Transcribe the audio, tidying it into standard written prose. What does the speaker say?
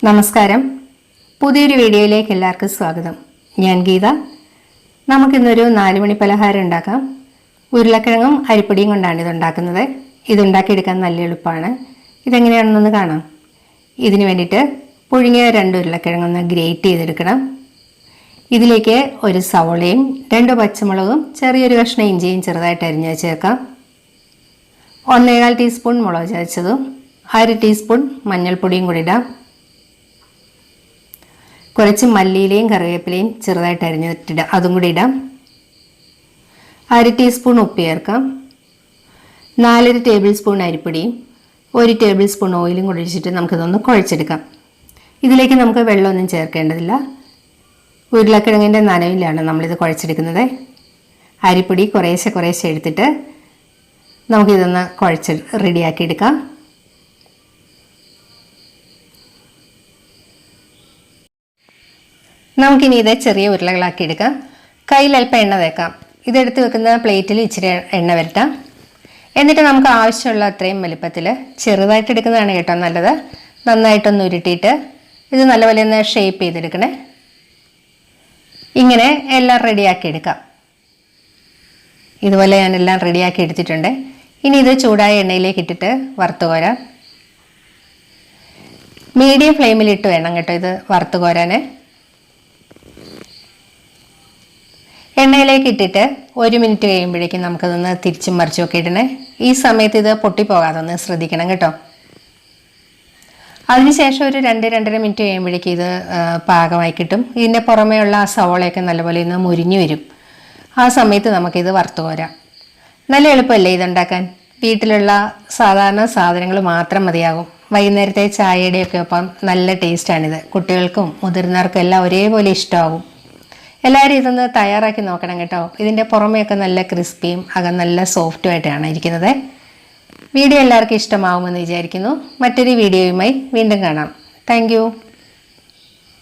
നമസ്കാരം. പുതിയൊരു വീഡിയോയിലേക്ക് എല്ലാവർക്കും സ്വാഗതം. ഞാൻ ഗീത. നമുക്കിന്നൊരു 4 മണി പലഹാരം ഉണ്ടാക്കാം. ഉരുളക്കിഴങ്ങും അരിപ്പൊടിയും കൊണ്ടാണ് ഇതുണ്ടാക്കുന്നത്. ഇതുണ്ടാക്കിയെടുക്കാൻ നല്ല എളുപ്പമാണ്. ഇതെങ്ങനെയാണെന്നൊന്ന് കാണാം. ഇതിന് വേണ്ടിയിട്ട് പുഴുങ്ങിയ 2 ഉരുളക്കിഴങ്ങൊന്ന് ഗ്രേറ്റ് ചെയ്തെടുക്കണം. ഇതിലേക്ക് ഒരു സവോളയും 2 പച്ചമുളകും ചെറിയൊരു കഷ്ണം ഇഞ്ചിയും ചെറുതായിട്ട് അരിഞ്ഞ് ചേർക്കാം. 1.25 ടീസ്പൂൺ മുളക് ചതച്ചതും 1/2 ടീസ്പൂൺ മഞ്ഞൾപ്പൊടിയും കൂടി ഇടാം. കുറച്ച് മല്ലിയിലയും കറിവേപ്പിലയും ചെറുതായിട്ട് അരിഞ്ഞിട്ടിടാം, അതും കൂടി ഇടാം. 1/2 ടീസ്പൂൺ ഉപ്പ് ചേർക്കാം. 4 ടേബിൾ സ്പൂൺ അരിപ്പൊടിയും 1 ടേബിൾ സ്പൂൺ ഓയിലും കൂടി ഒഴിച്ചിട്ട് നമുക്കിതൊന്ന് കുഴച്ചെടുക്കാം. ഇതിലേക്ക് നമുക്ക് വെള്ളമൊന്നും ചേർക്കേണ്ടതില്ല. ഉരുളക്കിഴങ്ങിൻ്റെ നനവിലാണ് നമ്മളിത് കുഴച്ചെടുക്കുന്നത്. അരിപ്പൊടി കുറേശ്ശെ എടുത്തിട്ട് നമുക്കിതൊന്ന് കുഴച്ച് റെഡിയാക്കിയെടുക്കാം. നമുക്കിനി ഇത് ചെറിയ ഉരുളകളാക്കി എടുക്കാം. കയ്യിൽ അല്പം എണ്ണ തേക്കാം. ഇതെടുത്ത് വെക്കുന്ന പ്ലേറ്റിൽ ഇച്ചിരി എണ്ണ വരട്ടാം. എന്നിട്ട് നമുക്ക് ആവശ്യമുള്ള അത്രയും വലുപ്പത്തിൽ ചെറുതായിട്ട് എടുക്കുന്നതാണ് കേട്ടോ നല്ലത്. നന്നായിട്ടൊന്ന് ഉരുട്ടിയിട്ട് ഇത് നല്ലപോലെ ഒന്ന് ഷേപ്പ് ചെയ്തെടുക്കണേ. ഇങ്ങനെ എല്ലാം റെഡിയാക്കി എടുക്കാം. ഇതുപോലെ ഞാനെല്ലാം റെഡിയാക്കി എടുത്തിട്ടുണ്ട്. ഇനി ഇത് ചൂടായ എണ്ണയിലേക്ക് ഇട്ടിട്ട് വറുത്ത് കോരാം. മീഡിയം ഫ്ലെയിമിലിട്ട് വേണം കേട്ടോ ഇത് വറുത്ത് കോരാൻ. എണ്ണയിലേക്ക് ഇട്ടിട്ട് 1 മിനിറ്റ് കഴിയുമ്പോഴേക്കും നമുക്കതൊന്ന് തിരിച്ചും മറിച്ചും ഒക്കെ ഇടണേ. ഈ സമയത്ത് ഇത് പൊട്ടിപ്പോകാതെ ഒന്ന് ശ്രദ്ധിക്കണം കേട്ടോ. അതിനുശേഷം ഒരു 2-2.5 മിനിറ്റ് കഴിയുമ്പോഴേക്കും ഇത് പാകമായി കിട്ടും. ഇതിൻ്റെ പുറമേ ഉള്ള ആ സവോളയൊക്കെ നല്ലപോലെ ഒന്ന് മുരിഞ്ഞു വരും. ആ സമയത്ത് നമുക്കിത് വറുത്ത് കോരാം. നല്ല എളുപ്പമല്ലേ ഇതുണ്ടാക്കാൻ? വീട്ടിലുള്ള സാധാരണ സാധനങ്ങൾ മാത്രം മതിയാകും. വൈകുന്നേരത്തെ ചായയുടെയൊക്കെ ഒപ്പം നല്ല ടേസ്റ്റാണിത്. കുട്ടികൾക്കും മുതിർന്നവർക്കും എല്ലാം ഒരേപോലെ ഇഷ്ടമാകും. എല്ലാവരും ഇതൊന്ന് തയ്യാറാക്കി നോക്കണം കേട്ടോ. ഇതിൻ്റെ പുറമെയൊക്കെ നല്ല ക്രിസ്പിയും അകം നല്ല സോഫ്റ്റുമായിട്ടാണ് ഇരിക്കുന്നത്. വീഡിയോ എല്ലാവർക്കും ഇഷ്ടമാവുമെന്ന് വിചാരിക്കുന്നു. മറ്റൊരു വീഡിയോയുമായി വീണ്ടും കാണാം. താങ്ക്